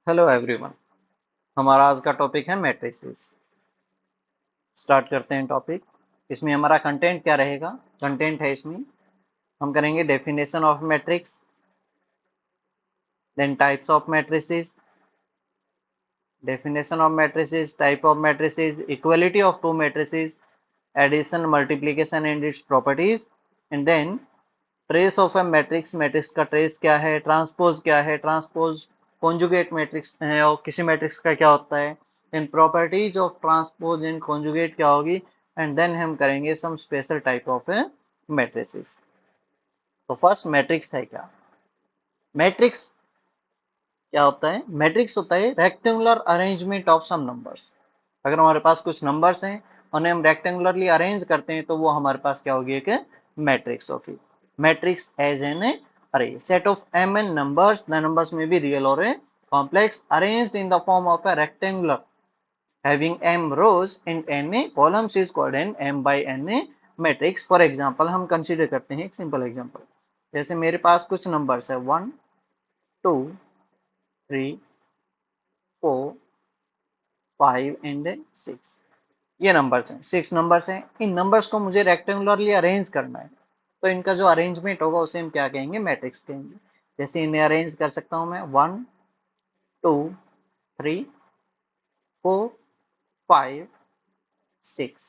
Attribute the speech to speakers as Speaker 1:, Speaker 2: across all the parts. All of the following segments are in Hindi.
Speaker 1: Hello everyone. हमारा आज का टॉपिक है मैट्रिसेस। स्टार्ट करते हैं टॉपिक। इसमें हमारा कंटेंट क्या रहेगा? कंटेंट है इसमें हम करेंगे definition of matrix, then types of matrices, definition of matrices, type of matrices, equality of two matrices, addition, multiplication and its properties, and then trace of a matrix. Matrix का ट्रेस क्या है, ट्रांसपोज क्या है, ट्रांसपोज कॉन्जुगेट मैट्रिक्स है और किसी मैट्रिक्स का क्या होता है, इन properties of transpose and conjugate क्या होगी, एंड देन हम करेंगे some special type of matrices. तो फर्स्ट मैट्रिक्स है क्या? मैट्रिक्स क्या होता है? मैट्रिक्स होता है rectangular arrangement of some numbers. अगर हमारे पास कुछ नंबर्स हैं उन्हें हम रेक्टेंगुलरली अरेंज करते हैं तो वो हमारे पास क्या होगी? एक मैट्रिक्स होगी। Matrix as an array set of m n numbers, the numbers में भी रियल और complex, arranged in the form of a rectangular having m rows and n columns is called an m by n matrix. For example हम कंसीडर करते हैं एक सिंपल एग्जांपल। जैसे मेरे पास कुछ नंबर्स है 1 2 3 4 5 एंड 6। ये नंबर्स हैं, 6 नंबर्स हैं। इन नंबर्स को मुझे रेक्टेंगुलरली अरेंज करना है तो इनका जो अरेंजमेंट होगा उसे हम क्या कहेंगे? मैट्रिक्स कहेंगे। जैसे इन्हें अरेंज कर सकता हूं मैं 1 2 3 4 5 6।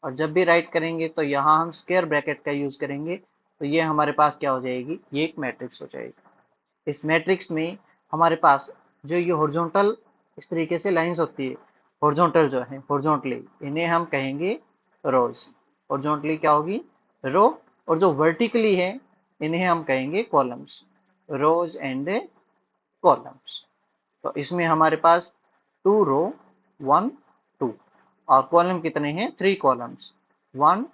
Speaker 1: और जब भी राइट करेंगे तो यहाँ हम स्क्वायर ब्रैकेट का यूज करेंगे तो ये हमारे पास क्या हो जाएगी? ये एक मैट्रिक्स हो जाएगी। इस मैट्रिक्स में हमारे पास जो ये हॉरिजॉन्टल इस तरीके से लाइंस होती है, हॉरिजॉन्टल जो है हॉरिजॉन्टली, इन्हें हम कहेंगे रोज। हॉरिजॉन्टली क्या होगी? रो। और जो वर्टिकली है इन्हें हम कहेंगे कॉलम्स, रोज एंड कॉलम्स। तो इसमें हमारे पास 2 रो 1 2 और कॉलम कितने हैं? 3 कॉलम्स, 1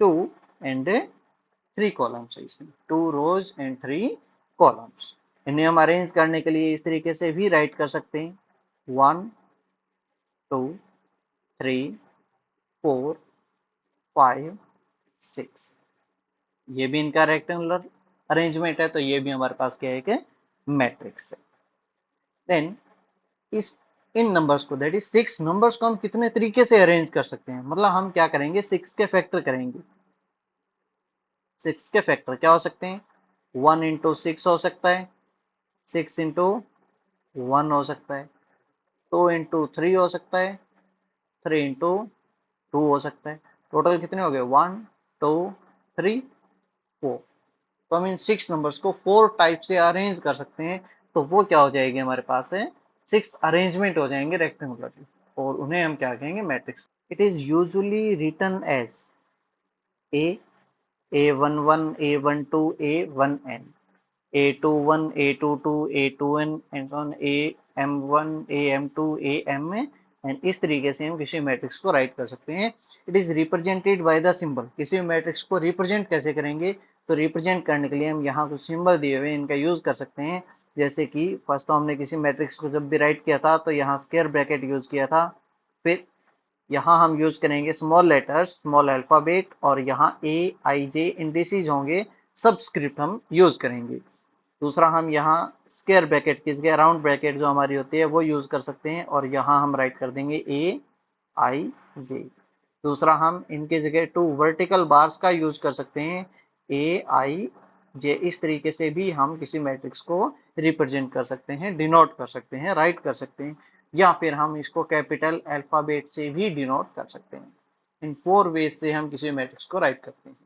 Speaker 1: 2 एंड 3 कॉलम्स है इसमें, 2 रोज एंड 3 कॉलम्स। इन्हें हम अरेंज करने के लिए इस तरीके से भी राइट कर सकते हैं 1 2 3 4 5 6। ये भी इनका रेक्टेंगुलर अरेंजमेंट है तो ये भी हमारे पास क्या है कि मैट्रिक्स है। देन इस इन नंबर्स को, दैट इज 6 नंबर्स को हम कितने तरीके से अरेंज कर सकते हैं? मतलब हम क्या करेंगे? 6 के फैक्टर करेंगे। 6 के फैक्टर क्या हो सकते हैं? 1 इंटू 6 हो सकता है, 6 इंटू 1 हो सकता है, 2 इंटू 3 हो सकता है, 3 इंटू 2 हो सकता है। टोटल कितने हो गए? 1 2 3 4। तो हम इन 6 नंबर्स को 4 टाइप से अरेंज कर सकते हैं तो वो क्या हो जाएगी? हमारे पास है 6 अरेंजमेंट हो जाएंगे रेक्टेंगुलरली और उन्हें हम क्या कहेंगे? Matrix. It is usually written as a A11 A12 A1n, A21 A22 A2n and on AM1 AM2 AM and इस तरीके से हम किसी मैट्रिक्स को राइट कर सकते हैं। It is represented by the symbol. किसी मैट्रिक्स को रिप्रेजेंट कैसे करेंगे? तो रिप्रेजेंट करने के लिए हम यहाँ कुछ सिंबल दिए हुए इनका यूज कर सकते हैं। जैसे कि फर्स्ट तो हमने किसी मैट्रिक्स को जब भी राइट किया था तो यहाँ स्क्वायर ब्रैकेट यूज किया था, फिर यहाँ हम यूज करेंगे स्मॉल लेटर्स, स्मॉल अल्फाबेट, और यहाँ ए आई जे इंडिसेस होंगे, सबस्क्रिप्ट हम यूज करेंगे। दूसरा हम यहाँ स्क्वायर ब्रैकेट की जगह राउंड ब्रैकेट जो हमारी होती है वो यूज कर सकते हैं और यहाँ हम राइट कर देंगे ए आई जे। दूसरा हम इनके जगह 2 वर्टिकल बार्स का यूज कर सकते हैं, ए आई जे। इस तरीके से भी हम किसी मैट्रिक्स को रिप्रेजेंट कर सकते हैं, डिनोट कर सकते हैं, राइट कर सकते हैं, या फिर हम इसको कैपिटल अल्फाबेट से भी डिनोट कर सकते हैं। इन 4 वेज से हम किसी मैट्रिक्स को राइट करते हैं।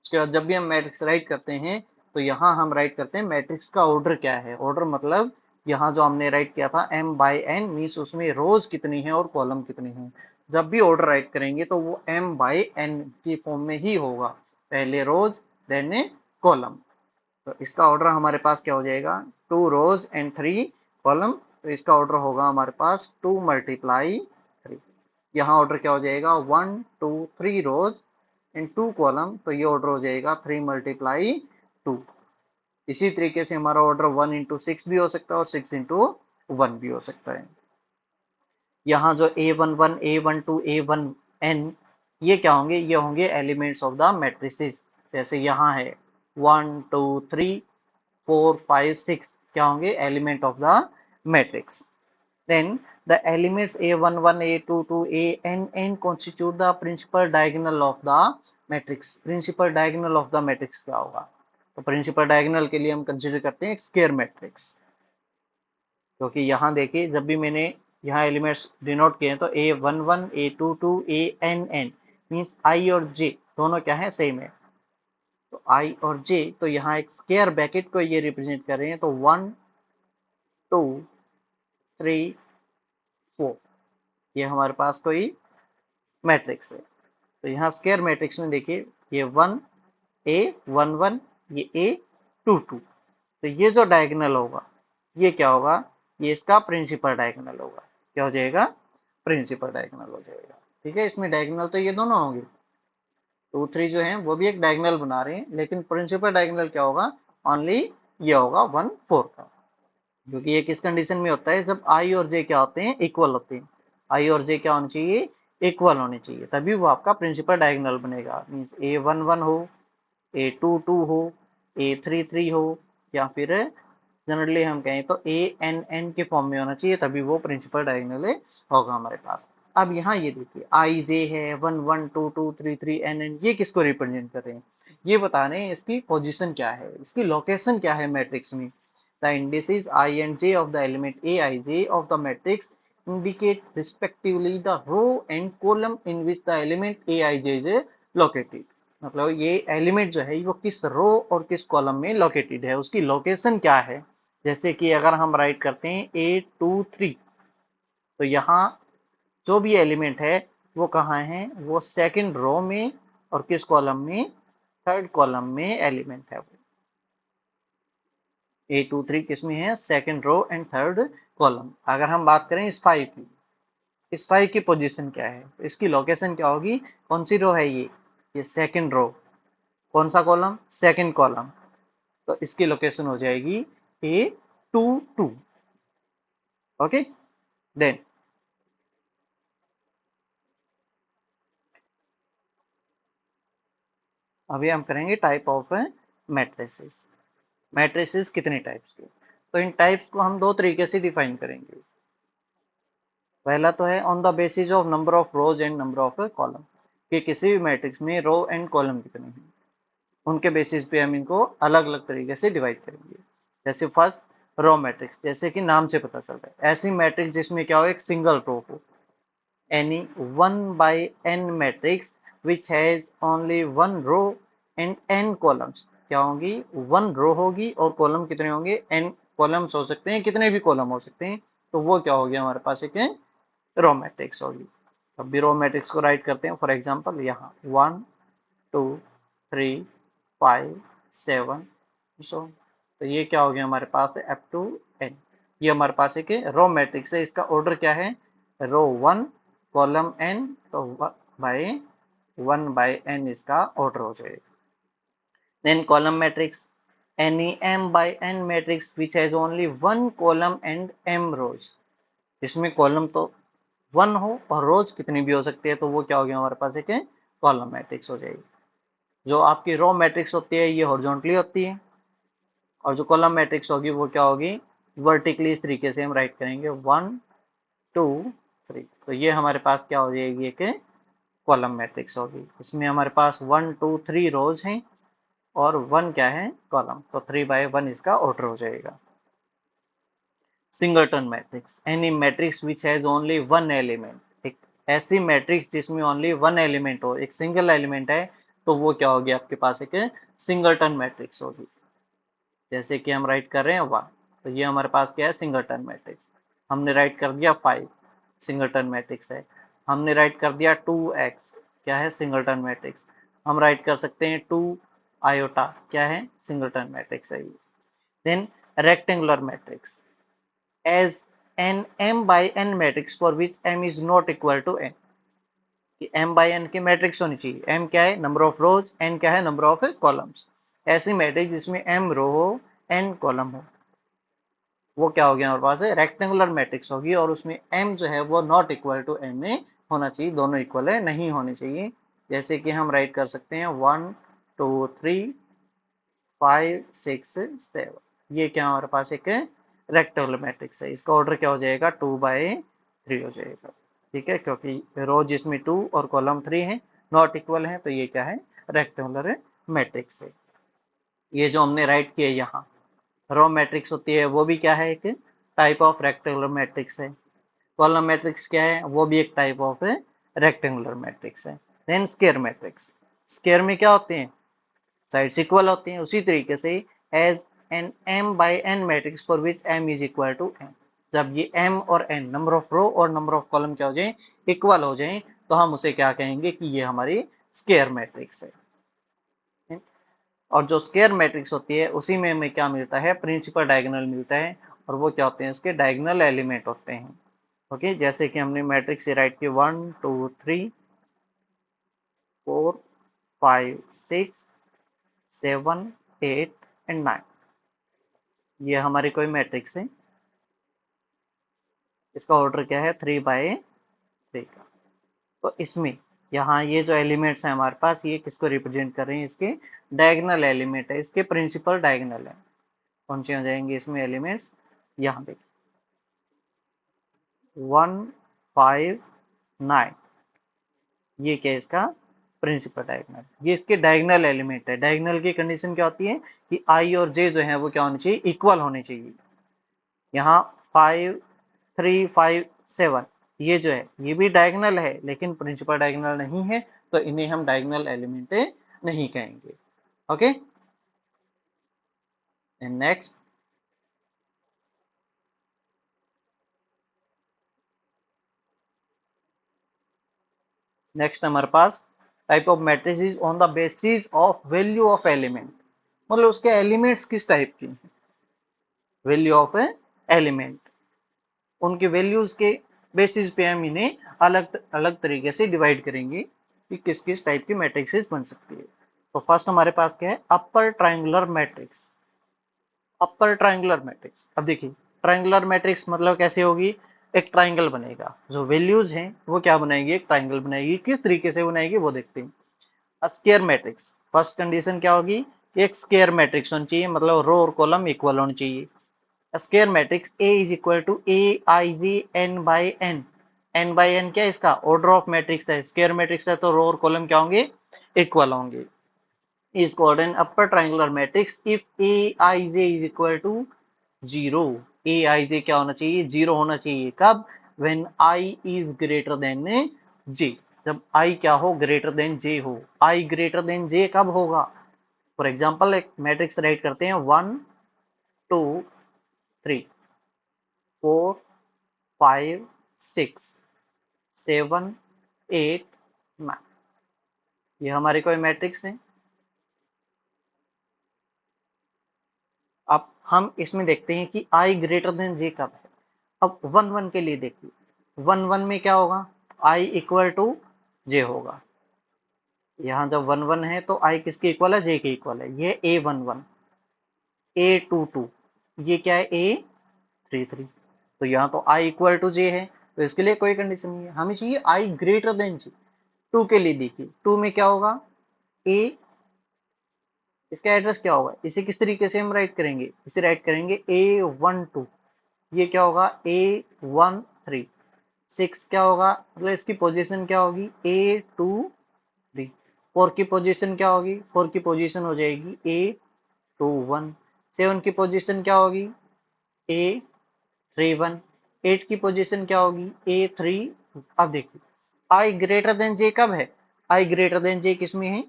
Speaker 1: उसके बाद जब भी हम मैट्रिक्स राइट करते हैं तो यहाँ हम राइट करते हैं मैट्रिक्स का ऑर्डर क्या है। ऑर्डर मतलब यहाँ जो हमने राइट किया था m बाई n मीन्स उसमें रोज कितनी है और कॉलम कितनी है। जब भी ऑर्डर राइट करेंगे तो वो m बाई n की फॉर्म में ही होगा, पहले रोज देन कॉलम। तो इसका ऑर्डर हमारे पास क्या हो जाएगा? 2 रोज एंड 3 कॉलम। तो इसका ऑर्डर होगा हमारे पास 2 मल्टीप्लाई 3। यहाँ ऑर्डर क्या हो जाएगा? 1 2 3 रोज एंड 2 कॉलम। तो ये ऑर्डर हो जाएगा 3 मल्टीप्लाई 2। इसी तरीके से हमारा ऑर्डर 1 इंटू 6 भी हो सकता है और 6 इंटू 1 भी हो सकता है। यहाँ जो A11 A12 A1n ये क्या होंगे? ये होंगे एलिमेंट्स ऑफ द मैट्रिसेस। जैसे यहाँ है 1 2 3 4 5 6 क्या होंगे? Element of the matrix. Then the elements A11, A22, ANN constitute the principal diagonal of the matrix. Principal diagonal of the matrix क्या होगा? तो principal diagonal के लिए हम consider करते हैं square matrix, क्योंकि यहाँ देखिए जब भी मैंने यहाँ एलिमेंट्स डिनोट किए हैं तो A11, A22, ANN means I और J दोनों क्या है सेम है, तो I और J तो यहाँ एक स्क्वायर ब्रैकेट को ये रिप्रेजेंट कर रहे हैं, तो 1 2 3 4 ये हमारे पास कोई मैट्रिक्स है। तो यहाँ स्क्वायर मैट्रिक्स में देखिए ये 1 A11 ये A22, तो ये जो डायगोनल होगा ये क्या होगा, ये इसका प्रिंसिपल डायगोनल होगा। क्या हो जाएगा? प्रिंसिपल डायगोनल हो जाएगा। ठीक है, इसमें डायगोनल तो ये दोनों होंगे, 2 3 जो है वो भी एक डायगोनल बना रहे हैं, लेकिन प्रिंसिपल डायगोनल क्या होगा, ओनली ये होगा 1 4 का, क्योंकि ये किस कंडीशन में होता है, जब आई और जे क्या होते हैं, इक्वल होते हैं। आई और जे क्या होनी चाहिए, इक्वल होने चाहिए, तभी वो आपका प्रिंसिपल डायगोनल बनेगा। मीन्स A11 हो, A22 हो, A33 हो, या फिर जनरली हम कहें तो ANN के फॉर्म में होना चाहिए, तभी वो प्रिंसिपल डायगोनल होगा हमारे पास। अब यहाँ ये देखिए आई जे है, 1 1 2 2 3 3 NN, ये किसको रिप्रेजेंट कर रहे हैं, ये बता रहे हैं इसकी पोजीशन क्या है, इसकी लोकेशन क्या है मैट्रिक्स में। The indices I and J of the element Aij of the matrix indicate respectively the row and column in which the element Aij is located. मतलब ये एलिमेंट जो है वो किस रो और किस कॉलम में लोकेटेड है, उसकी लोकेशन क्या है। जैसे कि अगर हम राइट करते हैं A23, तो यहाँ जो भी एलिमेंट है वो कहाँ है, वो सेकंड रो में, और किस कॉलम में, थर्ड कॉलम में एलिमेंट है। A23 किसमें है, second row and third column. अगर हम बात करें इस 5 की, इस 5 की पोजीशन क्या है, इसकी लोकेशन क्या होगी, कौन सी रो है ये सेकंड रो, कौन सा कॉलम, सेकंड कॉलम, तो इसकी लोकेशन हो जाएगी A22। ओके, देन अभी हम करेंगे टाइप ऑफ मैट्रिसेस। मैट्रिसेस कितने टाइप्स के, तो इन टाइप्स को हम दो तरीके से डिफाइन करेंगे। पहला तो है on the basis of number of rose and number of column, कि किसी भी मैट्रिक्स में रो एंड कॉलम कितने हैं, उनके बेसिस पे हम इनको अलग अलग तरीके से डिवाइड करेंगे। जैसे फर्स्ट रो मैट्रिक्स, जैसे कि नाम से पता चल रहा है, ऐसी मैट्रिक्स जिसमें क्या हो, एक सिंगल रो हो। Any 1/n matrix which has only one row and n columns, क्या होंगी, 1 रो होगी और कॉलम कितने होंगे, n कॉलम्स हो सकते हैं, कितने भी कॉलम हो सकते हैं, तो वो क्या हो गया हमारे पास एक रो मैट्रिक्स होगी। अब भी रो मैट्रिक्स को राइट करते हैं, फॉर एग्जांपल यहाँ 1 2 3 5 7 सो, तो ये क्या हो गया हमारे पास है अप टू n। ये हमारे पास एक रो मैट्रिक्स है, इसका ऑर्डर क्या है, रो 1 कॉलम n, तो बाय 1/n इसका ऑर्डर हो जाएगा। Then column matrix, any m/n matrix which has only one column and m rows, इसमें कॉलम तो 1 हो और रोज कितनी भी हो सकती है, तो वो क्या हो गया हमारे पास एक कॉलम मैट्रिक्स हो जाएगी। जो आपकी रो मैट्रिक्स होती है ये हॉरिजॉन्टली होती है, और जो कॉलम मैट्रिक्स होगी वो क्या होगी, वर्टिकली। इस तरीके से हम राइट करेंगे 1 2 3, तो ये हमारे पास क्या हो जाएगी, एक कॉलम मैट्रिक्स होगी। इसमें हमारे पास 1 2 3 रोज हैं और 1 क्या है, कॉलम, तो 3/1 इसका ऑर्डर हो जाएगा। Singleton matrix, any matrix which has only one element, एक ऐसी मैट्रिक्स जिसमें ओनली वन एलिमेंट हो, एक सिंगल एलिमेंट है, तो वो क्या होगी आपके पास, एक सिंगलटन मैट्रिक्स होगी। जैसे कि हम राइट कर रहे हैं 1, तो ये हमारे पास क्या है, सिंगलटन मैट्रिक्स। हमने राइट कर दिया 5, सिंगलटन मैट्रिक्स है। हमने राइट कर दिया 2x, क्या है, सिंगलटन मैट्रिक्स। हम राइट कर सकते हैं 2 आयोटा, क्या है, सिंगलटन मैट्रिक्स है। Then rectangular matrix, as an m/n matrix for which m is not equal to n, कि m/n की मैट्रिक्स होनी चाहिए। m क्या है, नंबर ऑफ रोज, n क्या है, नंबर ऑफ कॉलम्स। ऐसी मैट्रिक्स जिसमें m रो हो n कॉलम हो, वो क्या हो गया हमारे पास है, रेक्टेंगुलर मैट्रिक्स होगी, और उसमें m जो है वो नॉट इक्वल टू n में होना चाहिए, दोनों इक्वल है, नहीं होनी चाहिए। जैसे कि हम राइट कर सकते हैं 1 2 3 5 6 7, ये क्या हमारे पास एक रेक्टेंगुलर मैट्रिक्स है, इसका ऑर्डर क्या हो जाएगा 2/3 हो जाएगा, ठीक है, क्योंकि रो जिसमें 2 और कॉलम 3 है नॉट इक्वल है, तो ये क्या है रेक्टेंगुलर मैट्रिक्स है। ये जो हमने राइट किया यहाँ रो मैट्रिक्स होती है वो भी क्या है एक टाइप ऑफ रेक्टेंगुलर मैट्रिक्स है, कॉलम मैट्रिक्स क्या है वो भी एक टाइप ऑफ रेक्टेंगुलर मैट्रिक्स है। देन स्क्वायर मैट्रिक्स, स्क्वायर में क्या होते हैं साइड्स इक्वल होती हैं, उसी तरीके से as an m by n matrix for which m is equal to n, जब ये m और n नंबर ऑफ रो और नंबर ऑफ कॉलम क्या हो जाए इक्वल हो जाए तो हम उसे क्या कहेंगे कि ये हमारी स्क्वायर मैट्रिक्स है। और जो स्क्वायर मैट्रिक्स होती है उसी में हमें क्या मिलता है प्रिंसिपल डायगोनल मिलता है, और वो क्या होते हैं इसके डायगोनल एलिमेंट होते हैं। ओके, जैसे कि हमने मैट्रिक्स से राइट किया 1 2 3 4 5 6 7 8 एंड 9, ये हमारी कोई मैट्रिक्स है, इसका ऑर्डर क्या है 3/3 का। तो इसमें यहाँ ये जो एलिमेंट्स हैं हमारे पास ये किसको रिप्रेजेंट कर रहे हैं, इसके डायगोनल एलिमेंट है, इसके प्रिंसिपल डायगोनल है। कौन से हो जाएंगे इसमें एलिमेंट्स, यहाँ देखिए 1 5 9, ये क्या है इसका प्रिंसिपल डायगोनल, ये इसके डायगोनल एलिमेंट है। डायगोनल की कंडीशन क्या होती है कि आई और जे जो है वो क्या होने चाहिए इक्वल होने चाहिए। यहाँ 5 3 5 7 ये जो है ये भी डायगोनल है लेकिन प्रिंसिपल डायगोनल नहीं है, तो इन्हें हम डायगोनल एलिमेंट नहीं कहेंगे। ओके, एंड नेक्स्ट हमारे पास type of matrices on the basis of value of element, मतलब उसके एलिमेंट्स किस टाइप की वैल्यू ऑफ एलिमेंट, उनके वैल्यूज के बेसिस पे हम इन्हें अलग अलग तरीके से डिवाइड करेंगे कि किस किस टाइप की मैट्रिक्सेस बन सकती है। तो फर्स्ट हमारे पास क्या है अपर ट्रायंगुलर मैट्रिक्स। अपर ट्रायंगुलर मैट्रिक्स, अब देखिए ट्रायंगुलर मैट्रिक्स मतलब कैसे होगी, एक ट्रायंगल बनेगा, जो वैल्यूज हैं वो क्या बनाएगी एक ट्रायंगल बनाएगी, किस तरीके से बनाएगी वो देखते हैं। स्क्वायर मैट्रिक्स, फर्स्ट कंडीशन क्या होगी एक स्क्वायर मैट्रिक्स होनी चाहिए, मतलब रो और कॉलम इक्वल होनी चाहिए। Square matrix A is equal to AIJ n by n, n by n क्या है इसका ऑर्डर ऑफ मैट्रिक्स है, स्क्वायर मैट्रिक्स है तो रो और कॉलम क्या होंगे इक्वल होंगे। Is called an upper triangular matrix if AIJ is equal to 0, AIJ क्या होना चाहिए 0 होना चाहिए, कब when I is greater than J, जब I क्या हो ग्रेटर देन J हो। I ग्रेटर देन J कब होगा, फॉर एग्जाम्पल एक मैट्रिक्स राइट करते हैं 1 2 3 4 5 6 7 8 9, ये हमारी कोई मैट्रिक्स है। अब हम इसमें देखते हैं कि I ग्रेटर देन J कब है। अब 1 1 के लिए देखिए 1 1 में क्या होगा I इक्वल टू J होगा, यहाँ जब 1 1 है तो I किसके इक्वल है J के इक्वल है, ये A11 A22 ये क्या है A33, तो यहाँ तो I इक्वल टू J है, तो इसके लिए कोई कंडीशन नहीं है, हमें चाहिए I ग्रेटर देन J। 2 के लिए देखिए 2 में क्या होगा A, इसका एड्रेस क्या होगा, इसे किस तरीके से हम राइट करेंगे, इसे राइट करेंगे A12, ये क्या होगा A13, 6 क्या होगा मतलब इसकी पोजीशन क्या होगी A23, 4 की पोजीशन क्या होगी 4 की पोजीशन हो जाएगी A21, 7 की पोजीशन क्या होगी A31, 8 की पोजीशन क्या होगी A3। अब देखिए I ग्रेटर देन J कब है, I ग्रेटर देन J किसमें है,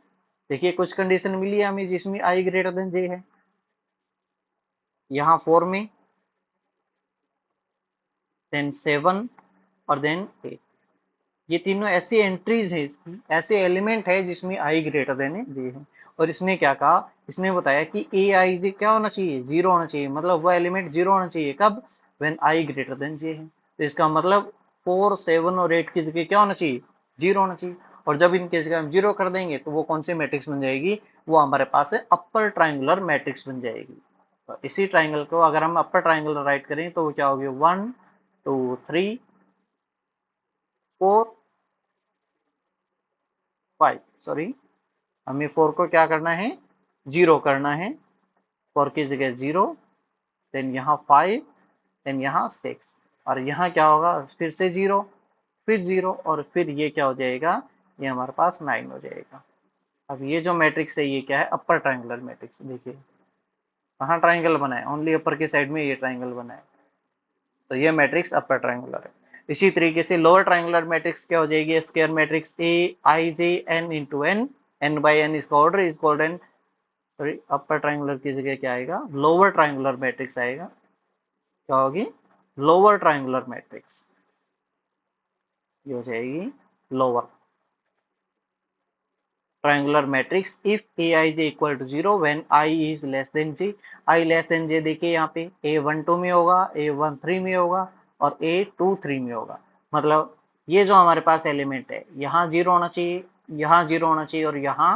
Speaker 1: देखिए कुछ कंडीशन मिली है हमें जिसमें I ग्रेटर देन J है, यहाँ 4 में, देन 7 और देन 8, ये तीनों ऐसी एंट्रीज है इसकी, ऐसे एलिमेंट है जिसमें I ग्रेटर देन J है। और इसने क्या कहा, इसने बताया कि AIJ क्या होना चाहिए 0 होना चाहिए, मतलब वो एलिमेंट 0 होना चाहिए कब when I greater than J है, तो इसका मतलब 4 7 और 8 की जगह क्या होना चाहिए 0 होना चाहिए। और जब इनकी जगह हम 0 कर देंगे तो वो कौन सी मैट्रिक्स बन जाएगी, वो हमारे पास है अपर ट्राइंगुलर मैट्रिक्स बन जाएगी। तो इसी ट्राइंगल को अगर हम अपर ट्राइंगल राइट करें तो वो क्या होगी 1 2 3 4 5, सॉरी हमें 4 को क्या करना है 0 करना है, 4 की जगह 0, देन यहाँ 5 देन यहाँ 6 और यहाँ क्या होगा, फिर से 0, फिर 0 और फिर ये क्या हो जाएगा, ये हमारे पास 9 हो जाएगा। अब ये जो मैट्रिक्स है ये क्या है, अपर ट्रायंगुलर मैट्रिक्स। देखिए कहाँ ट्रायंगल बना है, ओनली अपर के साइड में ये ट्रायंगल बना है, तो ये मैट्रिक्स अपर ट्रायंगुलर है। इसी तरीके से लोअर ट्रायंगुलर मैट्रिक्स क्या हो जाएगी, square matrix a I j n into n, n by n इसका order is called n, sorry upper triangular की जगह क्या आएगा, लोअर ट्रायंगुलर मैट्रिक्स आएगा। क्या होगी, लोअर ट्रायंगुलर मैट्रिक्स, ये हो जाएगी lower triangular matrix if A I J equal to 0 when i is less than j. I less than j देखिए यहाँ पे A12 में होगा, A13 में होगा और A23 में होगा। मतलब ये जो हमारे पास एलिमेंट है यहाँ 0 होना चाहिए, यहाँ 0 होना चाहिए और यहाँ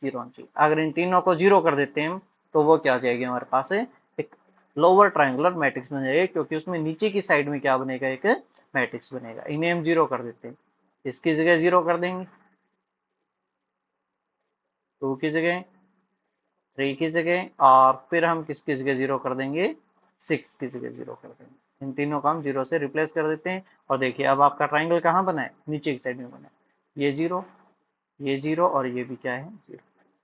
Speaker 1: 0 होना चाहिए। अगर इन तीनों को 0 कर देते हैं तो वो क्या हो जाएगी, हमारे पास एक लोअर ट्रायंगुलर मैट्रिक्स बन जाएगा, क्योंकि उसमें नीचे की साइड में क्या बनेगा, एक मैट्रिक्स बनेगा। इन्हें हम 0 कर देते हैं, इसकी जगह 0 कर देंगे, 2 की जगह, 3 की जगह और फिर हम किसकी जगह 0 कर देंगे, 6 की जगह 0 कर देंगे। इन तीनों को हम 0 से रिप्लेस कर देते हैं और देखिए अब आपका ट्राइंगल कहाँ बना है, नीचे की साइड में बना है। ये 0, ये 0 और ये भी क्या है, 0।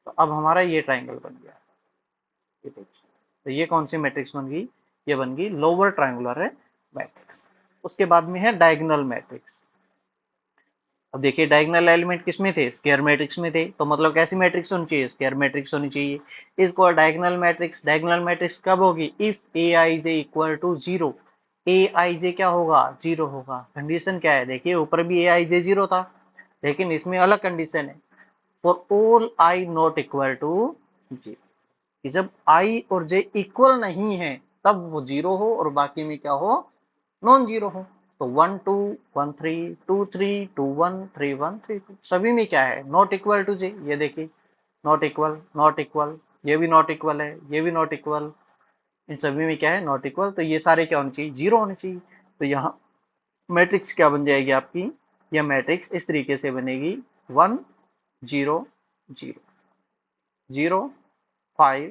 Speaker 1: तो अब हमारा ये ट्राइंगल बन गया, ये देखिए। तो ये कौन सी मैट्रिक्स बन गई, ये बन गई लोअर ट्राइंगुलर मैट्रिक्स। उसके बाद में है डायगोनल मैट्रिक्स। अब देखिए डायगोनल एलिमेंट किसमें थे, स्क्वायर मैट्रिक्स में थे, तो मतलब कैसी मैट्रिक्स होनी चाहिए, स्क्वायर मैट्रिक्स होनी चाहिए। इसको डायगोनल मैट्रिक्स, डायगोनल मैट्रिक्स कब होगी, if A I J equal to 0। A I J क्या होगा, 0 होगा। कंडीशन क्या है, देखिए ऊपर भी ए आई जे 0 था, लेकिन इसमें अलग कंडीशन है, for all i not equal to j, कि जब आई और जे इक्वल नहीं है तब वो 0 हो और बाकी में क्या हो, नॉन जीरो हो। तो 1 2 1 3 2 3 2 1 3 1 3 2 सभी में क्या है, नॉट इक्वल टू जे। ये देखिए नॉट इक्वल, नॉट इक्वल, ये भी नॉट इक्वल है, ये भी नॉट इक्वल, इन सभी में क्या है, नॉट इक्वल। तो ये सारे क्या होने चाहिए, 0 होने चाहिए। तो यहाँ मैट्रिक्स क्या बन जाएगी आपकी, यह मैट्रिक्स इस तरीके से बनेगी 1 0 0 0 5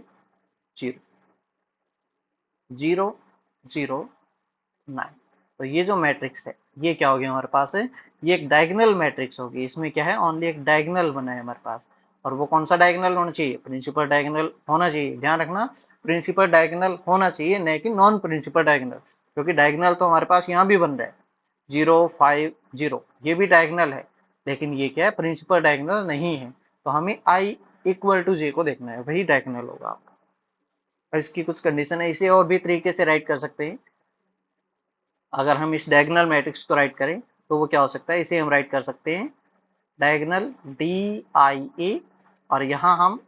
Speaker 1: 0 0 0 9। तो ये जो मैट्रिक्स है ये क्या होगी हमारे पास है, ये एक डायगोनल मैट्रिक्स होगी। इसमें क्या है, ओनली एक डायगोनल बना है हमारे पास, और वो कौन सा डायगोनल होना चाहिए, प्रिंसिपल डायगोनल होना चाहिए। ध्यान रखना, प्रिंसिपल डायगोनल होना चाहिए, न कि नॉन प्रिंसिपल डायगोनल, क्योंकि डायगोनल तो हमारे पास यहाँ भी बन रहा है 0 5 0, ये भी डायगोनल है, लेकिन ये क्या है, प्रिंसिपल डायगोनल नहीं है। तो हमें आई इक्वल टू जे को देखना है, वही डायगोनल होगा आपका। और इसकी कुछ कंडीशन है, इसे और भी तरीके से राइट कर सकते हैं। अगर हम इस डायगोनल मैट्रिक्स को राइट करें तो वो क्या हो सकता है, इसे हम राइट कर सकते हैं डायगोनल डी आई ए, और यहाँ हम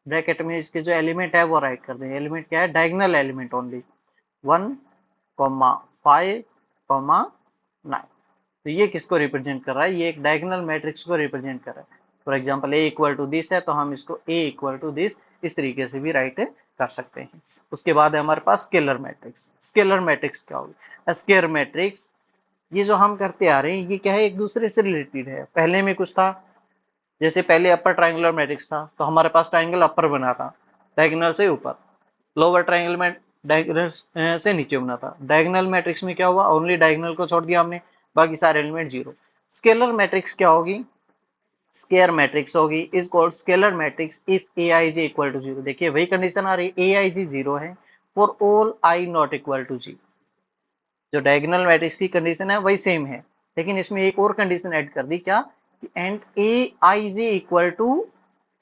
Speaker 1: ब्रैकेट में इसके जो एलिमेंट है वो राइट कर देंगे। एलिमेंट क्या है, डायगोनल एलिमेंट ओनली 1 5 9। तो ये किसको रिप्रेजेंट कर रहा है, ये एक डायगोनल मैट्रिक्स को रिप्रेजेंट कर रहा है। For example A equal to this है तो हम इसको ए इक्वल टू दिस इस तरीके से भी राइट कर सकते हैं। उसके बाद है हमारे पास स्केलर मैट्रिक्स। स्केलर मैट्रिक्स क्या होगी, स्केलर मैट्रिक्स ये जो हम करते आ रहे हैं ये क्या है, एक दूसरे से रिलेटेड है। पहले में कुछ था, जैसे पहले अपर ट्राइंगुलर मैट्रिक्स था तो हमारे पास ट्राइंगल अपर बना था डायगोनल से ऊपर, लोअर ट्राइंगल में डायगोनल से नीचे बना था। डायगोनल मैट्रिक्स में क्या हुआ, ओनली डायगोनल को छोड़ दिया हमने, बाकी सारे एलिमेंट 0। स्केलर मैट्रिक्स क्या होगी, स्केयर मैट्रिक्स होगी is called scalar matrix if A I ji equal to 0। देखिए वही कंडीशन आ रही है, ए आई जी 0 है for all i not equal to j. जो डायगोनल मैट्रिक्स की कंडीशन है वही सेम है, लेकिन इसमें एक और कंडीशन ऐड कर दी, क्या, and a I ji equal to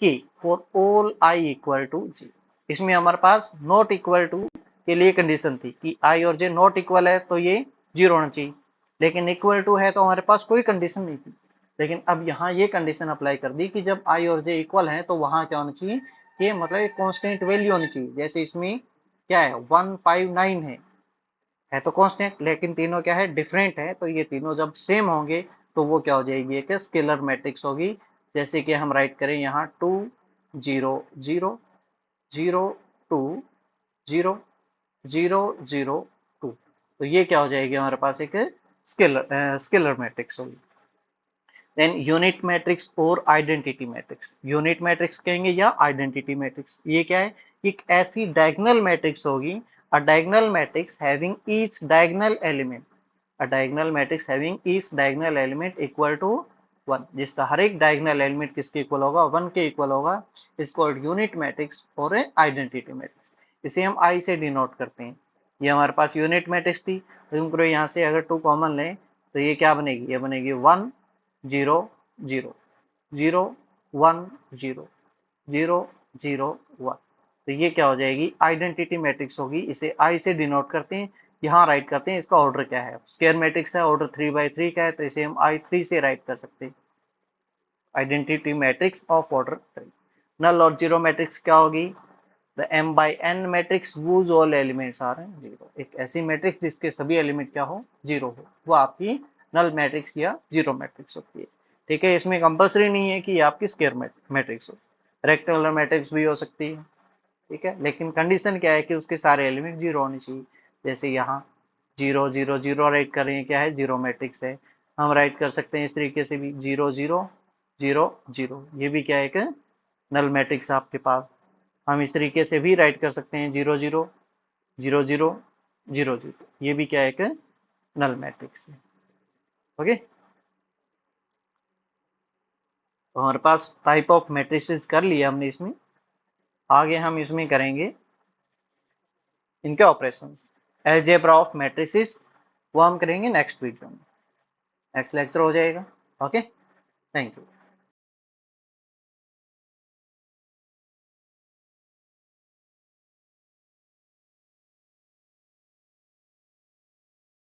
Speaker 1: k for all i equal to j. इसमें हमारे पास नॉट इक्वल टू के लिए कंडीशन थी कि आई और जे नॉट इक्वल है तो ये 0 होना चाहिए, लेकिन इक्वल टू है तो हमारे पास कोई कंडीशन नहीं थी। लेकिन अब यहाँ ये कंडीशन अप्लाई कर दी कि जब आई और जे इक्वल है तो वहां क्या होना चाहिए, कि मतलब एक कांस्टेंट वैल्यू होनी चाहिए। जैसे इसमें क्या है, 159 है तो कांस्टेंट, लेकिन तीनों क्या है, डिफरेंट है। तो ये तीनों जब सेम होंगे तो वो क्या हो जाएगी, एक स्केलर मैट्रिक्स होगी। जैसे कि हम राइट करें यहाँ 2 0 0 0 2 0 0 0 2, तो ये क्या हो जाएगी हमारे पास एक स्केलर मैट्रिक्स होगी। देन यूनिट मैट्रिक्स और आइडेंटिटी मैट्रिक्स, यूनिट मैट्रिक्स कहेंगे या आइडेंटिटी मैट्रिक्स। ये क्या है, एक ऐसी डायगोनल मैट्रिक्स होगी, a diagonal matrix having each diagonal element, a diagonal matrix having each diagonal element equal to 1, जिसका हर एक डायगोनल एलिमेंट किसके इक्वल होगा, 1 के इक्वल होगा, इज कॉल्ड यूनिट मैट्रिक्स और आइडेंटिटी मैट्रिक्स। इसे हम आई से डिनोट करते हैं। ये हमारे पास यूनिट मैट्रिक्स थी, तो यहाँ से अगर 2 कॉमन लें तो ये क्या बनेगी, ये बनेगी 1 0 0 0 1 0 0 0 1। तो ये क्या हो जाएगी, आइडेंटिटी मैट्रिक्स होगी। इसे आई से डिनोट करते हैं, यहाँ राइट करते हैं इसका ऑर्डर क्या है, स्क्वायर मैट्रिक्स है, ऑर्डर 3/3 का है, तो इसे हम I3 से राइट कर सकते हैं, आइडेंटिटी मैट्रिक्स ऑफ ऑर्डर 3। नल और जीरो मैट्रिक्स क्या होगी, the M/N matrix whose all elements are 0, एक ऐसी मैट्रिक्स जिसके सभी एलिमेंट क्या हो, 0 हो, वो आपकी नल मैट्रिक्स या जीरो मैट्रिक्स होती है। ठीक है, इसमें कंपल्सरी नहीं है कि ये आपकी स्क्वायर मैट्रिक्स हो, रेक्टेंगुलर मैट्रिक्स भी हो सकती है। ठीक है, लेकिन कंडीशन क्या है कि उसके सारे एलिमेंट 0 होने चाहिए। जैसे यहाँ 0 0 0 राइट कर रहे हैं, क्या है, जीरो मैट्रिक्स है। हम राइट कर सकते हैं इस तरीके से भी 0 0 0 0, ये भी क्या है, एक नल मैट्रिक्स आपके पास। हम इस तरीके से भी राइट कर सकते हैं 0 0 0 0 0 0, ये भी क्या है, एक नल मैट्रिक्स है। ओके, तो हमारे पास टाइप ऑफ मैट्रिसेस कर लिया हमने इसमें। आगे हम इसमें करेंगे इनके ऑपरेशंस, अलजेब्रा ऑफ मैट्रिसेस, वो हम करेंगे नेक्स्ट वीडियो में, नेक्स्ट लेक्चर हो जाएगा। Okay, thank you.